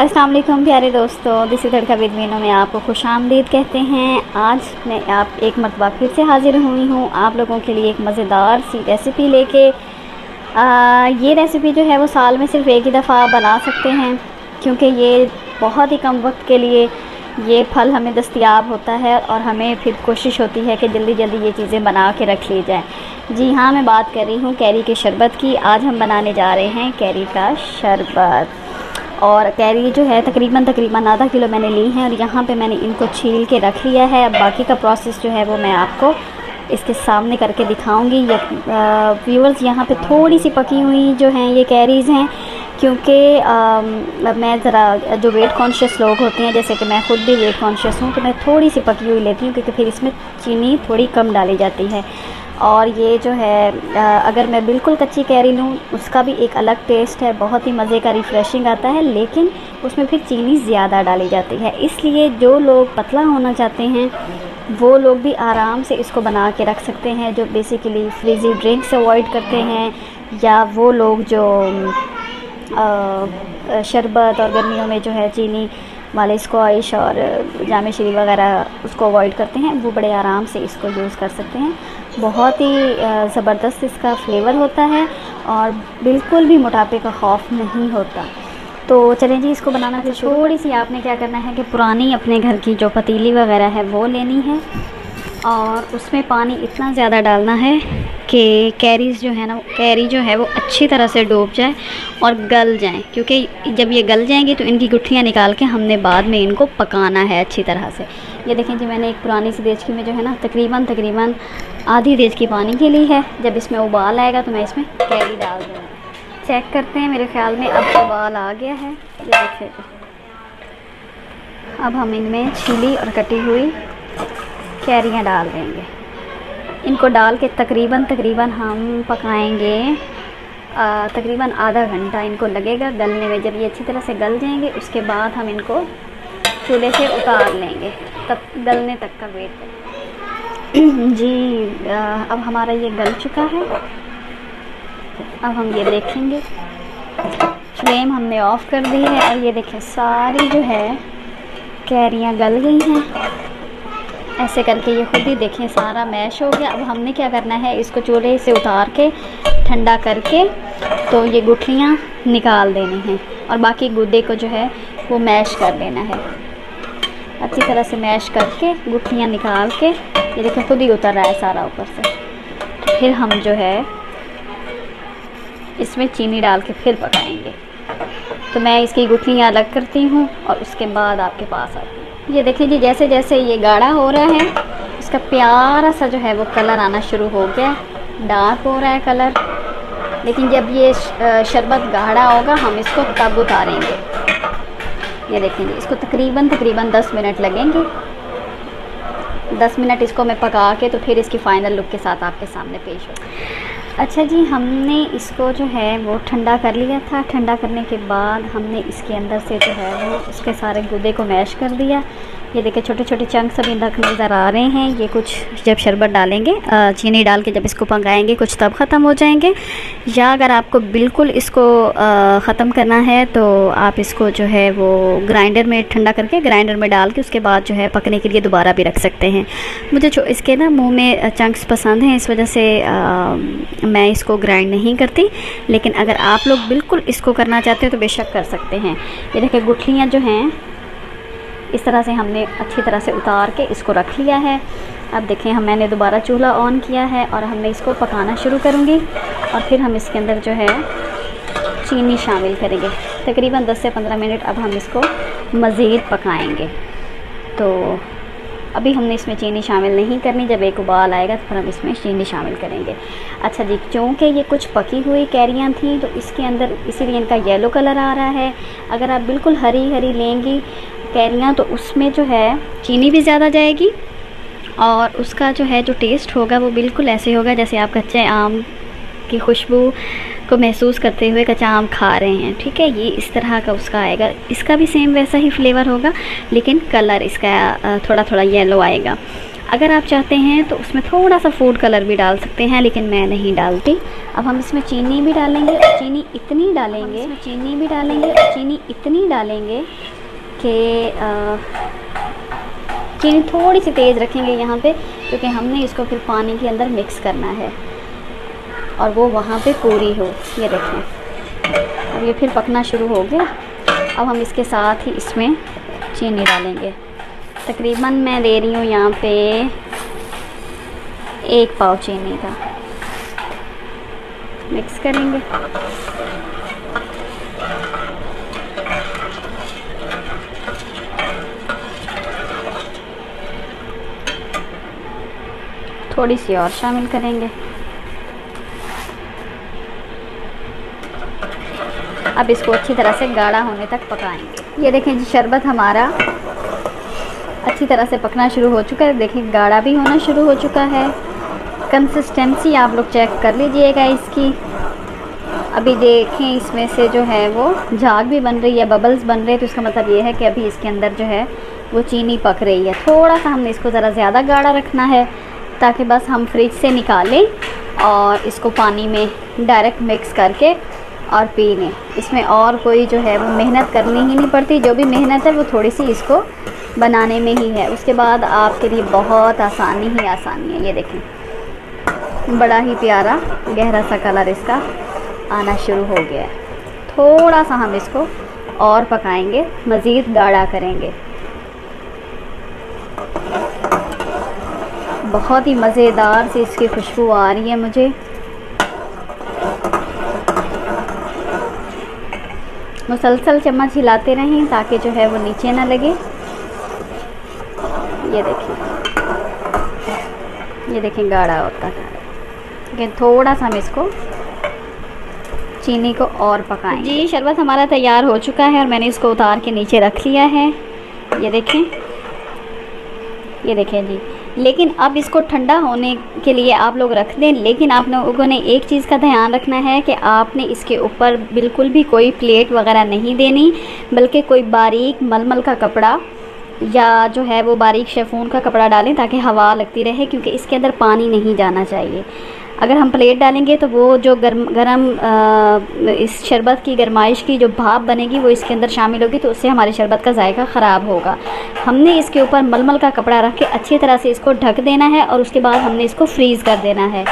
अस्सलाम वालेकुम प्यारे दोस्तों, this is tadka with Meenu में आपको खुशामदीद कहते हैं। आज मैं एक मरतबा फिर से हाज़िर हुई हूँ आप लोगों के लिए एक मज़ेदार सी रेसिपी लेके। ये रेसिपी जो है वो साल में सिर्फ़ एक ही दफ़ा बना सकते हैं, क्योंकि ये बहुत ही कम वक्त के लिए ये फल हमें दस्तयाब होता है और हमें फिर कोशिश होती है कि जल्दी जल्दी ये चीज़ें बना के रख ली जाए। जी हाँ, मैं बात कर रही हूँ कैरी के शरबत की। आज हम बनाने जा रहे हैं कैरी का शरबत। और कैरी जो है तकरीबन आधा किलो मैंने ली है और यहाँ पे मैंने इनको छील के रख लिया है। अब बाकी का प्रोसेस जो है वो मैं आपको इसके सामने करके दिखाऊंगी। व्यूअर्स, यहाँ पे थोड़ी सी पकी हुई जो हैं ये कैरीज़ हैं, क्योंकि मैं ज़रा जो वेट कॉन्शियस लोग होते हैं, जैसे कि मैं ख़ुद भी वेट कॉन्शियस हूँ, तो मैं थोड़ी सी पकी हुई लेती हूँ, क्योंकि फिर इसमें चीनी थोड़ी कम डाली जाती है। और ये जो है अगर मैं बिल्कुल कच्ची कैरी लूँ उसका भी एक अलग टेस्ट है, बहुत ही मज़े का रिफ़्रेशिंग आता है, लेकिन उसमें फिर चीनी ज़्यादा डाली जाती है। इसलिए जो लोग पतला होना चाहते हैं वो लोग भी आराम से इसको बना के रख सकते हैं, जो बेसिकली फ्रीज़ी ड्रिंक से अवॉइड करते हैं, या वो लोग जो शरबत और गर्मियों में जो है चीनी वाले स्क्वाश और जामे श्री वगैरह उसको अवॉइड करते हैं, वो बड़े आराम से इसको यूज़ कर सकते हैं। बहुत ही ज़बरदस्त इसका फ्लेवर होता है और बिल्कुल भी मोटापे का खौफ नहीं होता। तो चलें जी, इसको बनाना फिर थोड़ी सी आपने क्या करना है कि पुरानी अपने घर की जो पतीली वगैरह है वो लेनी है और उसमें पानी इतना ज़्यादा डालना है कि कैरीज़ जो है ना, कैरी जो है वो अच्छी तरह से डूब जाए और गल जाएं, क्योंकि जब ये गल जाएंगी तो इनकी गुठलियाँ निकाल के हमने बाद में इनको पकाना है अच्छी तरह से। ये देखें जी, मैंने एक पुरानी सी देचकी में जो है ना तकरीबन आधी देचकी पानी के ली है। जब इसमें उबाल आएगा तो मैं इसमें कैरी डाल दूँगी। चेक करते हैं, मेरे ख़्याल में अब उबाल आ गया है। ये देखिए, अब हम इनमें छीली और कटी हुई कैरियाँ डाल देंगे। इनको डाल के तकरीबन हम पकाएंगे तकरीबन आधा घंटा इनको लगेगा गलने में। जब ये अच्छी तरह से गल जाएंगे उसके बाद हम इनको चूल्हे से उतार लेंगे, तब गलने तक का वेट करें। जी अब हमारा ये गल चुका है। अब हम ये देखेंगे, फ्लेम हमने ऑफ़ कर दी है और ये देखें सारी जो है कैरियाँ गल गई हैं। ऐसे करके ये खुद ही देखें सारा मैश हो गया। अब हमने क्या करना है, इसको चूल्हे से उतार के ठंडा करके तो ये गुठलियाँ निकाल देनी हैं और बाकी गुद्दे को जो है वो मैश कर लेना है। अच्छी तरह से मैश करके गुठलियाँ निकाल के ये देखें खुद ही उतर रहा है सारा ऊपर से। फिर हम जो है इसमें चीनी डाल के फिर पकाएंगे। तो मैं इसकी गुठलियाँ अलग करती हूँ और उसके बाद आपके पास आती हूँ। ये देखिए जी, जैसे जैसे ये गाढ़ा हो रहा है इसका प्यारा सा जो है वो कलर आना शुरू हो गया, डार्क हो रहा है कलर। लेकिन जब ये शरबत गाढ़ा होगा हम इसको तब उतारेंगे। ये देखें जी, इसको तकरीबन 10 मिनट लगेंगे। 10 मिनट इसको मैं पका के तो फिर इसकी फ़ाइनल लुक के साथ आपके सामने पेश हो। अच्छा जी, हमने इसको जो है वो ठंडा कर लिया था। ठंडा करने के बाद हमने इसके अंदर से जो है वो इसके सारे गुदे को मैश कर दिया। ये देखिए छोटे छोटे चंक्स अभी नज़र आ रहे हैं। ये कुछ जब शरबत डालेंगे चीनी डाल के जब इसको पकाएंगे कुछ तब ख़त्म हो जाएंगे, या अगर आपको बिल्कुल इसको ख़त्म करना है तो आप इसको जो है वो ग्राइंडर में ठंडा करके ग्राइंडर में डाल के उसके बाद जो है पकने के लिए दोबारा भी रख सकते हैं। मुझे जो इसके ना मुँह में चंक्स पसंद हैं, इस वजह से मैं इसको ग्राइंड नहीं करती, लेकिन अगर आप लोग बिल्कुल इसको करना चाहते हो तो बेशक कर सकते हैं। ये देखिए गुठलियाँ जो हैं इस तरह से हमने अच्छी तरह से उतार के इसको रख लिया है। अब देखें मैंने दोबारा चूल्हा ऑन किया है और हमने इसको पकाना शुरू करूँगी और फिर हम इसके अंदर जो है चीनी शामिल करेंगे। तकरीबन 10 से 15 मिनट अब हम इसको मज़ीद पकाएंगे। तो अभी हमने इसमें चीनी शामिल नहीं करनी, जब एक उबाल आएगा तो फिर हम इसमें चीनी शामिल करेंगे। अच्छा जी, क्योंकि ये कुछ पकी हुई कैरियाँ थी तो इसके अंदर इसीलिए इनका येलो कलर आ रहा है। अगर आप बिल्कुल हरी हरी लेंगी कैरियाँ तो उसमें जो है चीनी भी ज़्यादा जाएगी और उसका जो है जो टेस्ट होगा वो बिल्कुल ऐसे होगा जैसे आप कच्चे आम की खुशबू को महसूस करते हुए कच्चा आम खा रहे हैं। ठीक है, ये इस तरह का उसका आएगा। इसका भी सेम वैसा ही फ्लेवर होगा, लेकिन कलर इसका थोड़ा थोड़ा येलो आएगा। अगर आप चाहते हैं तो उसमें थोड़ा सा फूड कलर भी डाल सकते हैं, लेकिन मैं नहीं डालती। अब हम इसमें चीनी भी डालेंगे, और चीनी इतनी डालेंगे, चीनी भी डालेंगे, और चीनी इतनी डालेंगे कि चीनी थोड़ी सी तेज़ रखेंगे यहाँ पे, क्योंकि हमने इसको फिर पानी के अंदर मिक्स करना है और वो वहाँ पे पूरी हो। ये देखें, अब ये फिर पकना शुरू हो गया। अब हम इसके साथ ही इसमें चीनी डालेंगे। तकरीबन मैं दे रही हूँ यहाँ पे 1 पाव चीनी का। मिक्स करेंगे। थोड़ी सी और शामिल करेंगे। अब इसको अच्छी तरह से गाढ़ा होने तक पकाएंगे। ये देखें जी, शरबत हमारा अच्छी तरह से पकना शुरू हो चुका है। देखें, गाढ़ा भी होना शुरू हो चुका है। कंसिस्टेंसी आप लोग चेक कर लीजिएगा इसकी। अभी देखें, इसमें से जो है वो झाग भी बन रही है, बबल्स बन रहे हैं, तो इसका मतलब ये है कि अभी इसके अंदर जो है वो चीनी पक रही है। थोड़ा सा हमने इसको ज़रा ज़्यादा गाढ़ा रखना है, ताकि बस हम फ्रिज से निकालें और इसको पानी में डायरेक्ट मिक्स करके और पी लें। इसमें और कोई जो है वो मेहनत करनी ही नहीं पड़ती। जो भी मेहनत है वो थोड़ी सी इसको बनाने में ही है। उसके बाद आपके लिए बहुत आसानी ही आसानी है। ये देखें, बड़ा ही प्यारा गहरा सा कलर इसका आना शुरू हो गया है। थोड़ा सा हम इसको और पकाएंगे, मज़ीद गाढ़ा करेंगे। बहुत ही मज़ेदार सी इसकी खुशबू आ रही है मुझे। मुसलसल चम्मच हिलाते रहें ताकि जो है वो नीचे ना लगे। ये देखें गाढ़ा होता है, लेकिन थोड़ा सा हम इसको चीनी को और पकाएं। जी, शरबत हमारा तैयार हो चुका है और मैंने इसको उतार के नीचे रख लिया है। ये देखें जी। लेकिन अब इसको ठंडा होने के लिए आप लोग रख दें, लेकिन आप लोगों ने एक चीज़ का ध्यान रखना है कि आपने इसके ऊपर बिल्कुल भी कोई प्लेट वगैरह नहीं देनी, बल्कि कोई बारीक मलमल का कपड़ा या जो है वो बारीक शेफून का कपड़ा डालें ताकि हवा लगती रहे, क्योंकि इसके अंदर पानी नहीं जाना चाहिए। अगर हम प्लेट डालेंगे तो वो जो गरम इस शरबत की गरमाइश की जो भाप बनेगी वो इसके अंदर शामिल होगी, तो उससे हमारे शरबत का जायका ख़राब होगा। हमने इसके ऊपर मलमल का कपड़ा रख के अच्छी तरह से इसको ढक देना है और उसके बाद हमने इसको फ्रीज़ कर देना है।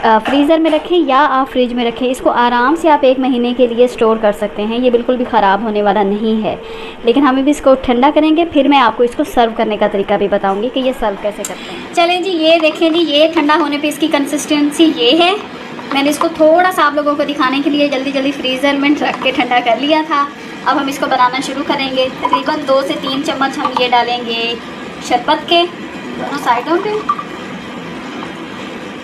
फ्रीज़र में रखें या आप फ्रिज में रखें, इसको आराम से आप 1 महीने के लिए स्टोर कर सकते हैं। ये बिल्कुल भी ख़राब होने वाला नहीं है। लेकिन हम भी इसको ठंडा करेंगे, फिर मैं आपको इसको सर्व करने का तरीका भी बताऊंगी कि ये सर्व कैसे करते हैं। चलें जी, ये देखें जी, ये ठंडा होने पे इसकी कंसिस्टेंसी ये है। मैंने इसको थोड़ा सा आप लोगों को दिखाने के लिए जल्दी जल्दी फ्रीज़र में रख के ठंडा कर लिया था। अब हम इसको बनाना शुरू करेंगे। तकरीबन 2 से 3 चम्मच हम ये डालेंगे शरबत के दोनों साइडों पे।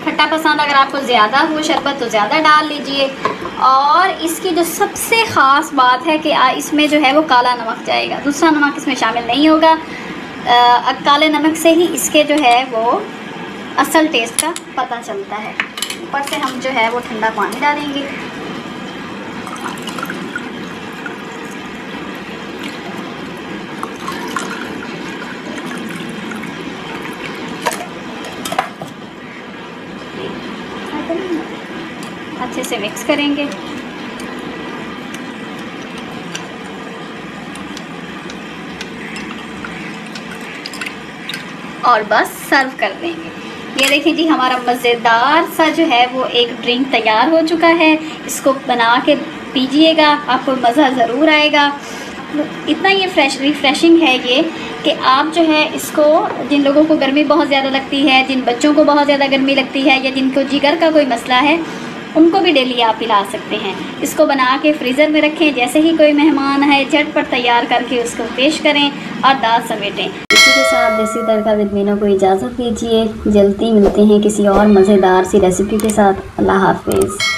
खट्टा पसंद अगर आपको ज़्यादा हो शरबत तो ज़्यादा डाल लीजिए। और इसकी जो सबसे ख़ास बात है कि इसमें जो है वो काला नमक जाएगा, दूसरा नमक इसमें शामिल नहीं होगा। काले नमक से ही इसके जो है वो असल टेस्ट का पता चलता है। ऊपर से हम जो है वो ठंडा पानी डालेंगे। अच्छे से मिक्स करेंगे। और बस सर्व कर देंगे। ये देखिए जी, हमारा मज़ेदार सा जो है वो एक ड्रिंक तैयार हो चुका है। इसको बना के पीजिएगा, आपको मज़ा ज़रूर आएगा। इतना ये रिफ़्रेशिंग है ये कि आप जो है इसको, जिन लोगों को गर्मी बहुत ज़्यादा लगती है, जिन बच्चों को बहुत ज़्यादा गर्मी लगती है, या जिनको जिगर का कोई मसला है, उनको भी डेली आप पिला सकते हैं। इसको बना के फ्रीज़र में रखें, जैसे ही कोई मेहमान है झटपट तैयार करके उसको पेश करें और दाद समेटें। इसी के साथ देसी तड़का विद मीनू को इजाज़त दीजिए। जल्दी मिलते हैं किसी और मज़ेदार सी रेसिपी के साथ। अल्लाह हाफिज़।